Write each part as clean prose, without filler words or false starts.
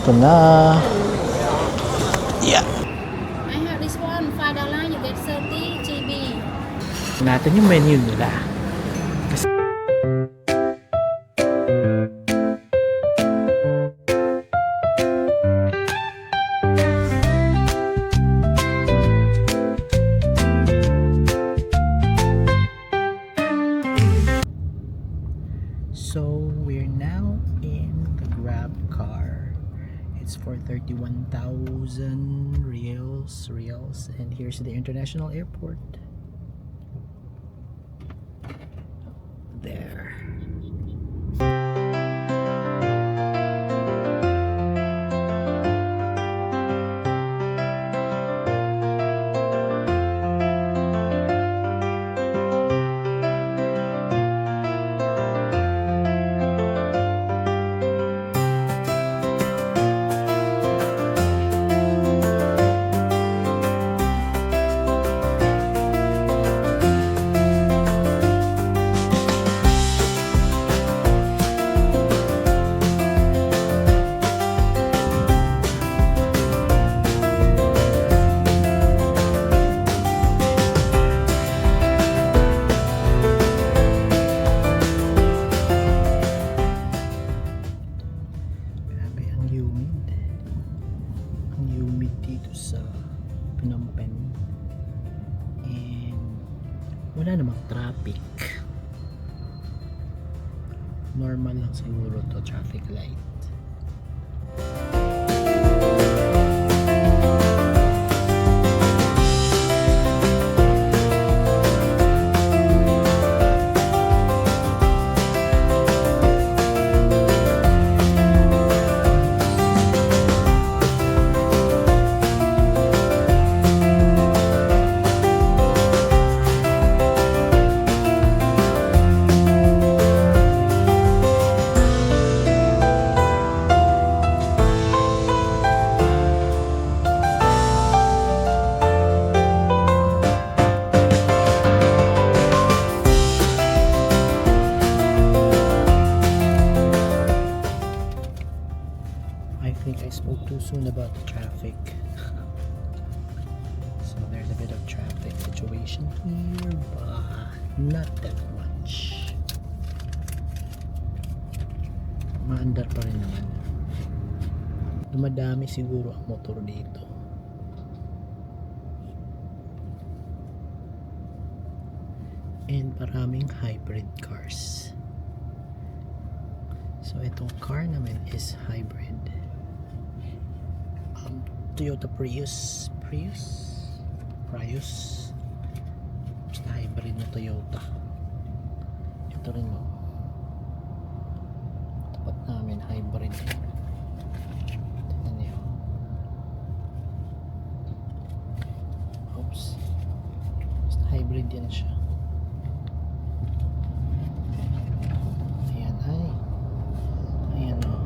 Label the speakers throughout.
Speaker 1: Ito na. Yeah.
Speaker 2: I have this one, $5, you get 30 GB.
Speaker 1: Natin yung menu nila. So we're now in the Grab car. It's for 31,000 reals, and here's the international airport. There. Phnom Penh, and wala namang traffic. Normal lang siguro to traffic light. I think I spoke too soon about the traffic. So there's a bit of traffic situation here, but not that much. Maandar pa rin naman. Dumadami siguro ang motor dito. And maraming hybrid cars. So itong car namin is hybrid. Toyota Prius. Basta hybrid na Toyota. Ito rin mo. Tapat namin hybrid. Tignan niyo. Oops. Basta hybrid yan siya. Ayan ay. Ayan o.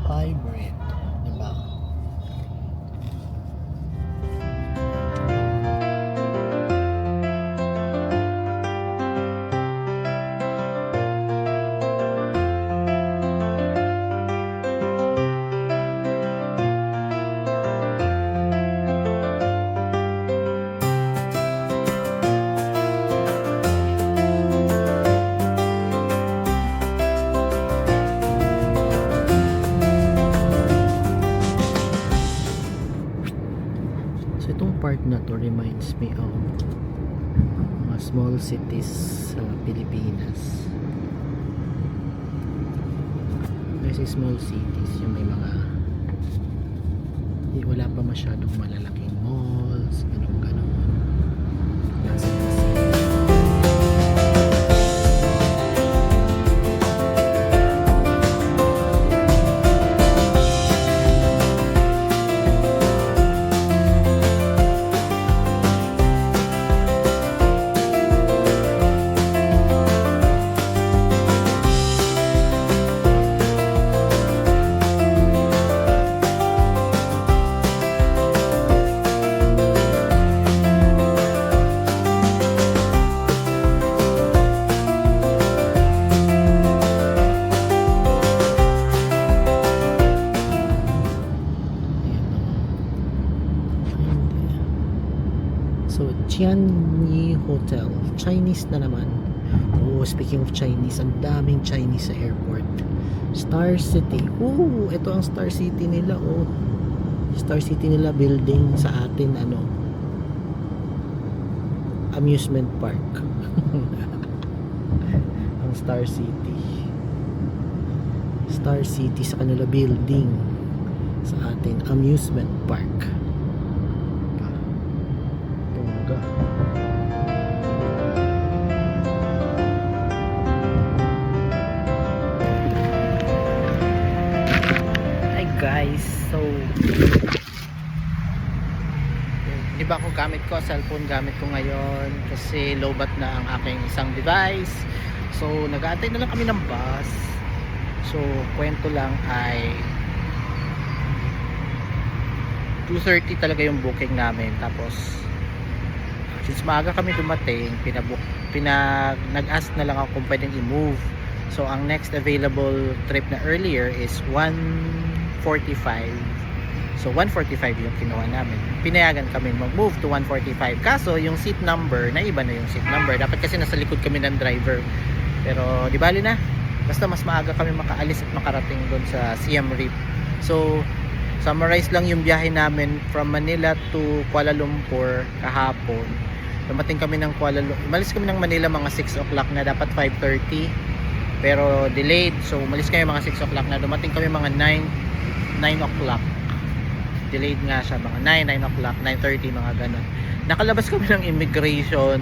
Speaker 1: Hybrid. Diba? So itong part na to reminds me of mga small cities sa Pilipinas. Kasi small cities yung may mga wala pa masyadong malalaking malls, ganun. Nasa city. Hotel. Chinese na naman. Oh, speaking of Chinese, ang daming Chinese sa airport. Star City. Oh, ito ang Star City nila. Oh, Star City nila building, sa atin ano, amusement park. Ang Star City. Star City sa kanila building, sa atin amusement park. Tungga. Hi guys, so di ba ako gamit ko cellphone, gamit ko ngayon kasi lowbat na ang aking isang device. So nag-aantay na lang kami ng bus. So kwento lang ay 2:30 talaga yung booking namin. Tapos since maaga kami dumating, nag-ask na lang ako kung pwedeng i-move. So ang next available trip na earlier is 1:45. So 1:45 yung kinuha namin. Pinayagan kami mag-move to 1:45. Kaso yung seat number, naiba na yung seat number. Dapat kasi nasa likod kami ng driver. Pero di bali na. Basta mas maaga kami makaalis at makarating doon sa Siem Reap. So summarize lang yung biyahe namin from Manila to Kuala Lumpur kahapon. Dumating kami ng umalis kami ng Manila mga 6 o'clock na, dapat 5:30. Pero delayed. So umalis kami mga 6 o'clock na. Dumating kami mga 9 o'clock. Delayed nga siya, mga 9 o'clock, 9:30, mga ganun. Nakalabas kami ng immigration.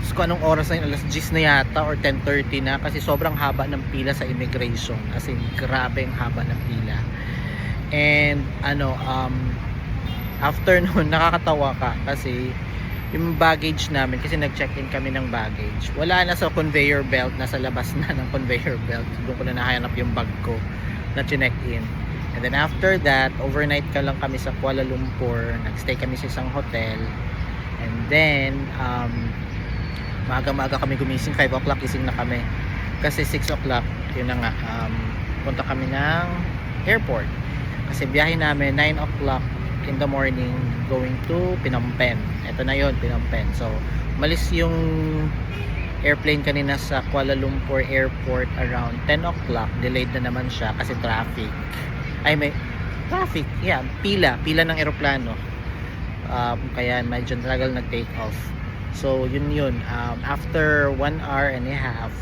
Speaker 1: So kung anong oras na yun, alas 10 na yata or 10:30 na, kasi sobrang haba ng pila sa immigration. As in, grabe ang haba ng pila. And after nun, nakakatawa ka kasi yung baggage namin, kasi nag-check-in kami ng baggage, wala na sa conveyor belt, nasa labas na ng conveyor belt. Doon ko na nahanap yung bag ko na chinek-in. And then after that, overnight ka lang kami sa Kuala Lumpur. Nagstay kami sa isang hotel. And then maaga-maaga kami gumising, 5 o'clock gising na kami. Kasi 6 o'clock, yun na nga, punta kami ng airport. Kasi biyahe namin 9 o'clock in the morning going to Phnom Penh. Ito na yun, Phnom Penh. So umalis yung airplane kanina sa Kuala Lumpur Airport around 10 o'clock. Delayed na naman siya kasi traffic. Ay, may traffic. Yeah, pila ng eroplano. Kaya medyo tagal nag-take off. So yun. After 1 hour and a half,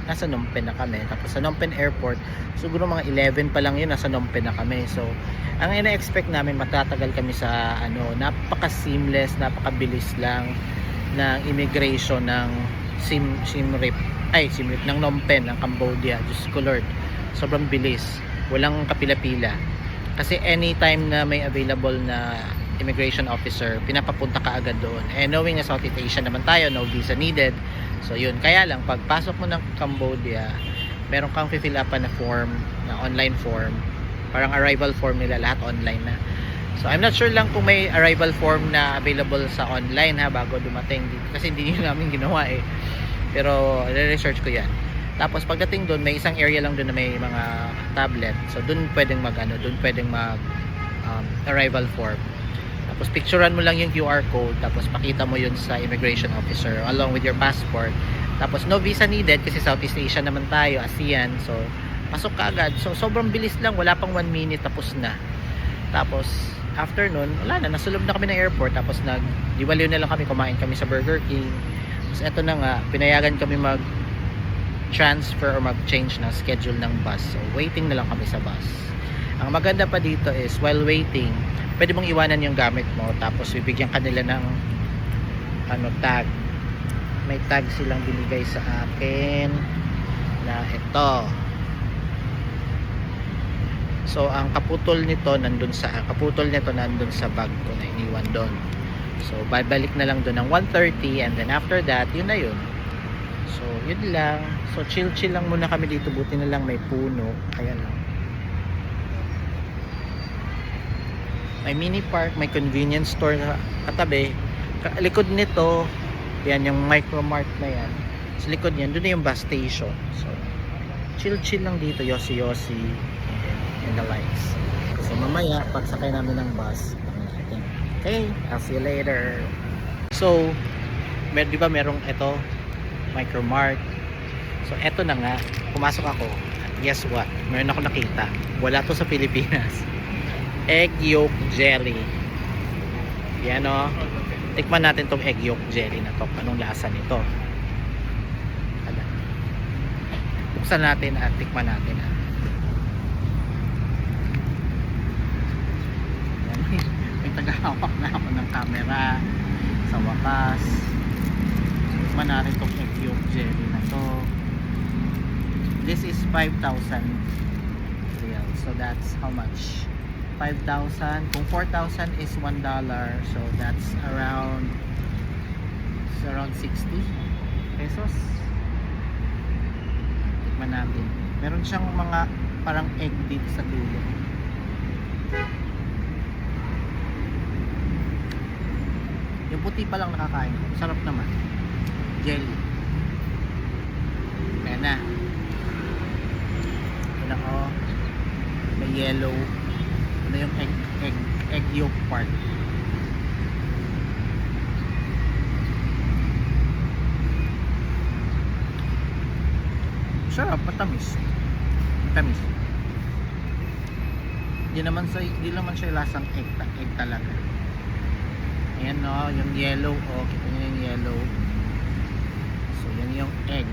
Speaker 1: nasa Phnom Penh na kami. Tapos sa Phnom Penh Airport, siguro mga 11 pa lang yun, nasa Phnom Penh na kami. So ang ina-expect namin, matatagal kami sa napaka-seamless, napakabilis lang ng immigration ng Siem Reap ng Phnom Penh, ng Cambodia. Diyos ko Lord, sobrang bilis, walang kapila-pila. Kasi anytime na may available na immigration officer, pinapapunta ka agad doon. And knowing na Southeast Asia naman tayo, no visa needed. So yun, kaya lang pagpasok mo ng Cambodia, meron kang fill up na form, na online form, parang arrival form nila, lahat online na. So I'm not sure lang kung may arrival form na available sa online bago dumating dito, kasi hindi nyo namin ginawa eh. Pero i-research ko yan. Tapos pagdating doon, may isang area lang doon na may mga tablet. So doon pwedeng mag arrival form. Tapos picturean mo lang yung QR code, tapos pakita mo yun sa immigration officer along with your passport. Tapos no visa needed kasi Southeast Asia naman tayo, ASEAN. So pasok ka agad. So sobrang bilis lang, wala pang 1 minute tapos na. Tapos after nun, wala na, nasulob na kami ng airport. Tapos diwaliw na lang kami, kumain kami sa Burger King. Tapos eto na nga, pinayagan kami mag-transfer or mag-change ng schedule ng bus. So waiting na lang kami sa bus. Ang maganda pa dito is while waiting, pwede mong iwanan yung gamit mo, tapos bibigyan ka nila ng tag. May tag silang binigay sa akin na ito. So ang kaputol nito nandun sa bag ko na iniwan doon. So babalik na lang doon ng 1:30, and then after that, yun na yun. So yun lang. So chill lang muna kami dito, buti na lang may puno. Ayan lang. May mini park, may convenience store na katabi. Likod nito, yan yung Micro-Mart na yan. Sa likod niyan, doon na yung bus station. So chill lang dito, yosi and the likes. So mamaya, pagsakay namin ng bus, okay, I'll see you later. So di ba merong ito, Micromart. So eto na nga, pumasok ako. Guess what? Meron ako nakita. Wala to sa Pilipinas. Egg yolk jelly. Yan o. Tikman natin tong egg yolk jelly na to. Anong lasa nito? Hala. Buksan natin at tikman natin. Yan. May tagahawak na ako ng camera. Sa wakas. Tikman natin tong egg yolk jelly na to. This is 5,000 real. So that's how much? 5,000. Kung 4,000 is $1. So that's around 60 pesos. Tikman natin. Meron siyang mga parang egg dito sa dulo. Yung puti pa lang nakakain. Sarap naman. Jelly. Ayan na. Ako, may yellow. Ano yung egg yolk part. Sarap, matamis. Matamis. Di naman siya lasang egg talaga. Ayan no, yung yellow, oh, kita niyo yung yellow. So yan yung egg.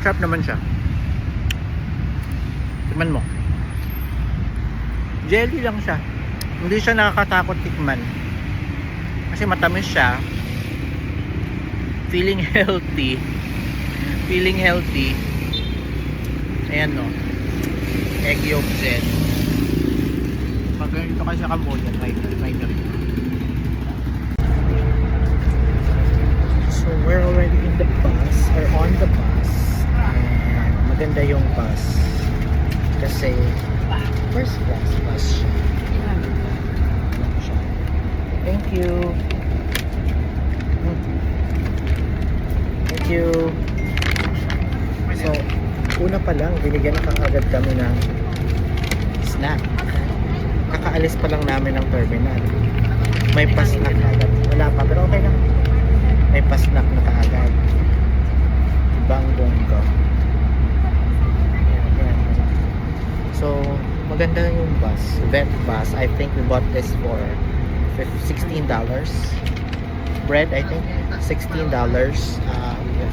Speaker 1: Sarap naman siya. Tikman mo. Jelly lang siya. Hindi siya nakakatakot tikman. Kasi matamis siya. Feeling healthy. Feeling healthy. Ayan no. Egg yolk jelly. Pag ganito kasi sa Cambodia, try nyo rin. So we're already in the bus, or on the bus. Maganda yung bus kasi first class bus siya. Thank you. Thank you. So una pa lang binigyan na kagad kami ng snack. Kakaalis pa lang namin ng terminal. May pa-snack na agad. Wala pa pero okay lang. May pa-snack na kaagad. Ibang bongga. So, maganda yung bus. Vet bus. I think we bought this for $16. Bread, I think. $16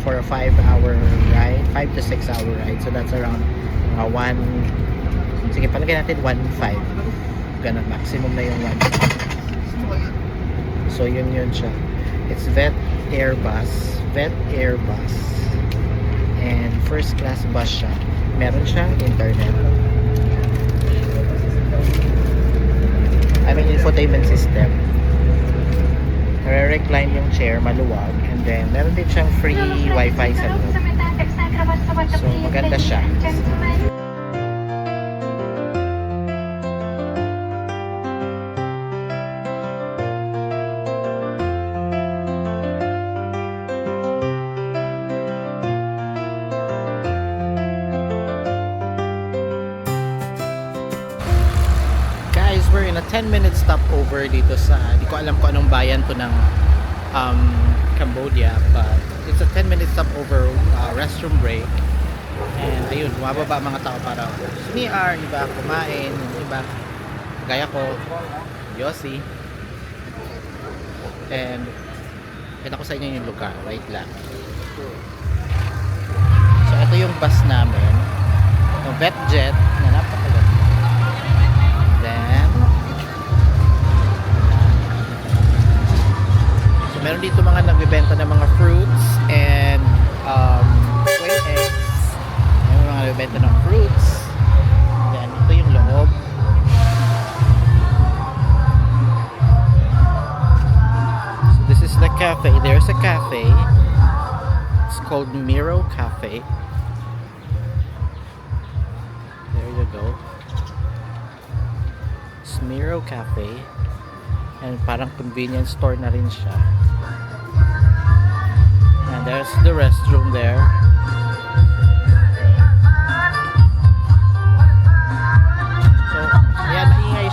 Speaker 1: for a 5-hour ride. 5 to 6 hour ride. So, that's around sige, palagay natin 1.5. Ganun. Maximum na yung 1.5. So, yun siya. It's Vet Air Bus. Vet Air Bus. And first class bus siya. Meron siyang internet. I mean, infotainment system. Re-recline yung chair, maluwag. And then, meron din siyang free wifi sa loob. So, maganda siya. We're in a 10-minute stopover dito sa, di ko alam kung anong bayan to ng Cambodia, but it's a 10-minute stopover, restroom break. And ayun, bumababa mga tao para CR, iba kumain, iba gaya ko, Yossi. And kita ko sa inyo yung lugar, wait lang. So ito yung bus namin, yung VetJet na napakaganda. Then meron dito mga nagbebenta ng mga fruits and quail eggs. May mga nagbebenta ng fruits. Yan, ito yung loob. So this is the cafe. There's a cafe. It's called Miro Cafe. There you go. It's Miro Cafe. And parang convenience store na rin siya. And there's the restroom there.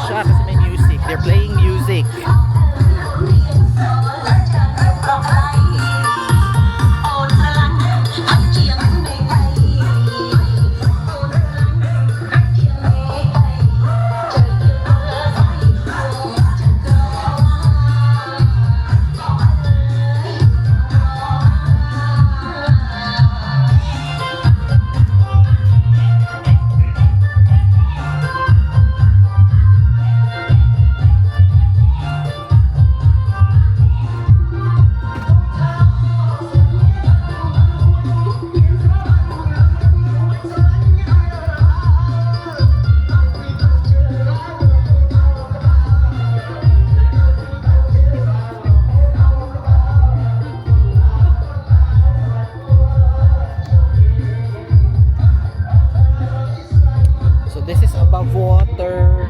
Speaker 1: siya kasi may music. They're playing music. So this is above water.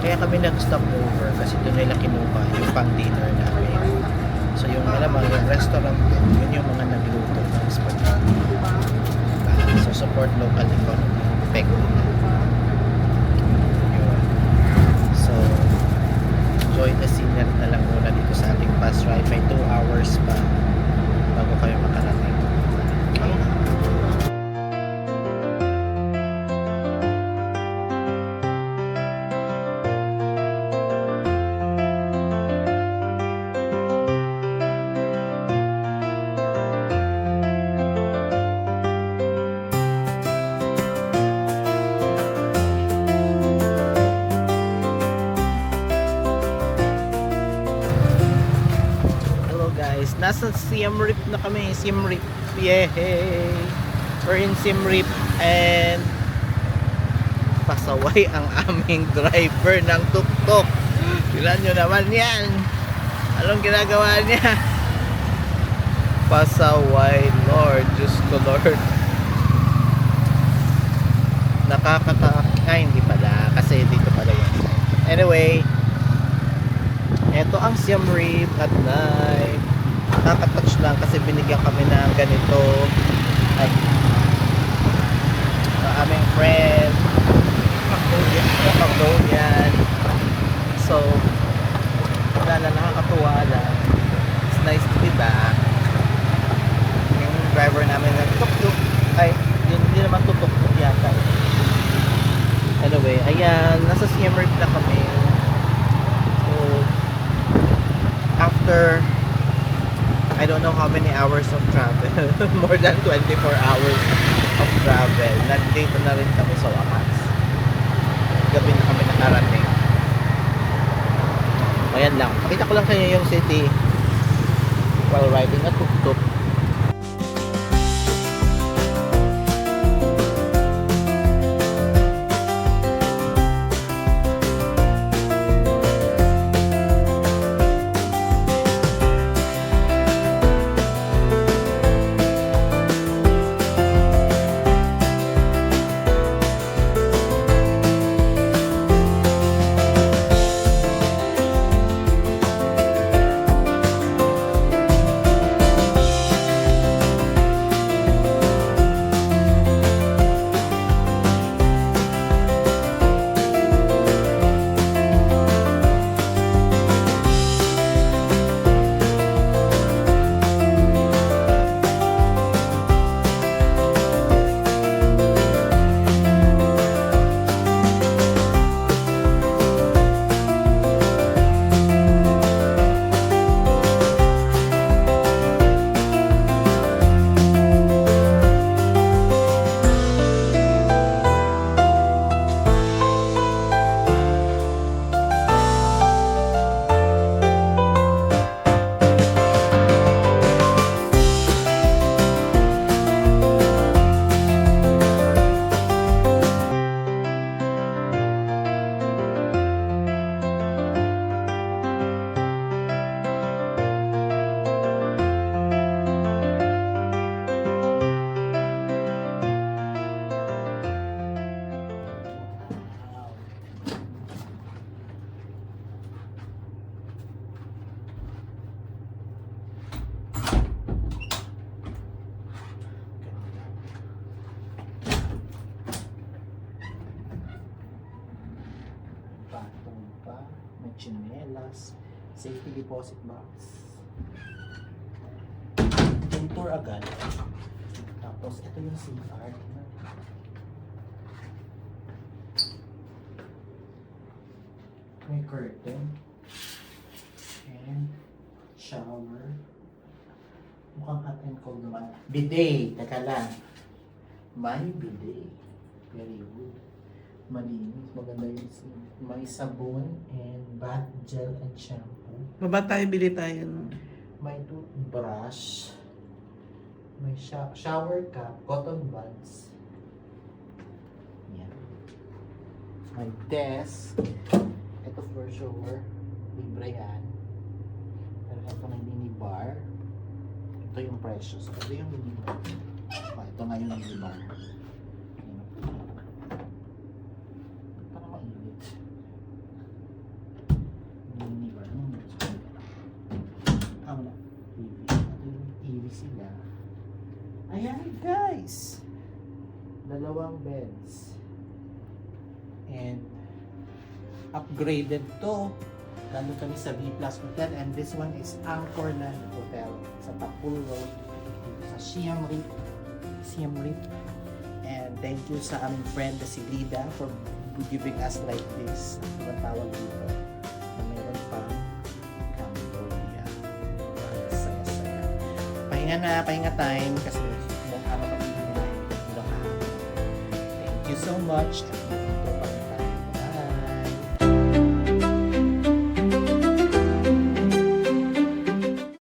Speaker 3: Kaya kami nag-stop over kasi doon nila kinuha yung pang dinner namin. So yung malamang yung restaurant din, yun yung mga nagluto ng spaghetti. So support local economy, peg nila. Yun. So enjoy the scenery na lang muna dito sa ating bus ride. May 2 hours pa bago kayo makarating. Okay. Nasa Siem Reap na kami. Siem Reap. Yay!
Speaker 1: We're in Siem Reap and pasaway ang aming driver ng tuk-tuk. Tignan nyo naman yan. Anong ginagawa niya? Pasaway, Lord. Diyos ko, Lord. Ay, hindi pala. Kasi dito pala yan. Anyway, eto ang Siem Reap at night. Nakaka-touch lang kasi binigyan kami ng ganito. Ay, ang aming friend. Cambodian. So, wala na, nakakatuwa lang. It's nice to be back. Yung driver namin ng tuk-tuk. Ay, hindi naman tuk-tuk yata. Anyway, ayan, nasa Siem Reap na kami. So, after I don't know how many hours of travel, more than 24 hours of travel, nandito na rin kami sa wakas. Gabi na kami nakarating. Ayan lang, pakita ko lang kayo yung city while riding a tuk-tuk. May chinelas, safety deposit box, tour agad. Tapos ito yung SIM card. May curtain and shower. Mukhang hot and cold naman. Bidet, teka lang. May bidet. Very good. Malinis, maganda yung may sabon and bath gel and shampoo.
Speaker 3: Baba tayo, bili tayo.
Speaker 1: May toothbrush. May shower cap, cotton buds. Yan. May desk. Ito for sure. Libre yan. Pero ito may mini bar. Ito yung precious. Ito yung mini bar. Ito nga yung mini bar. Sila. Ayan guys, dalawang beds and upgraded to. Nandun kami sa B Plus Hotel and this one is Anchorland Hotel sa Takul Road sa Siem Reap. And thank you sa aming friend na si Lida for giving us like this. Ano tawag dito? Na meron pang Cambodia. Pahinga time kasi buong araw kami nila. Thank you so much.